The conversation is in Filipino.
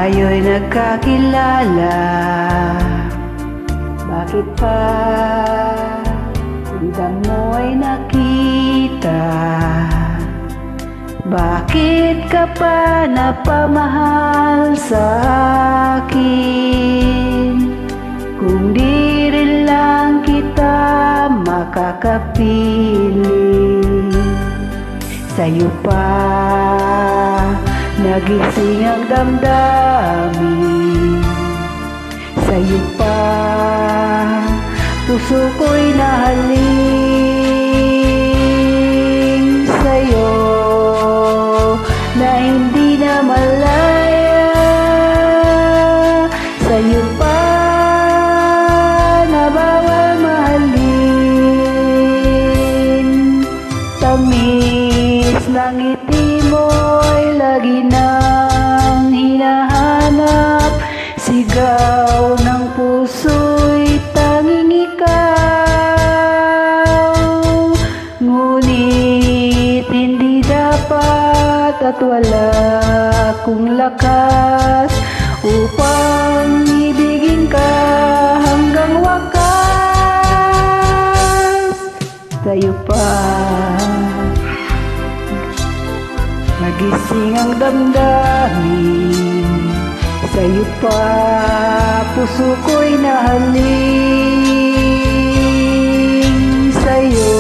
tayo'y nagkakilala. Bakit pa hindi mo ay nakita? Bakit ka pa napamahal sa akin? Kung di rin lang kita makakapili, sa'yo pa nagising ang damdamin. Sa'yo pa puso ko'y nahaling. Sa'yo na hindi na malaya. Sa'yo pa na bawal mahalin. Tamis ng ngiti mo'y lagi nang hinahanap. Sigaw ng puso'y tanging ikaw. Ngunit hindi dapat at wala akong lakas upang ibigin ka hanggang wakas. Sa'yo pa nagising ang damdamin. Sa'yo pa puso ko'y nahaling. Sa'yo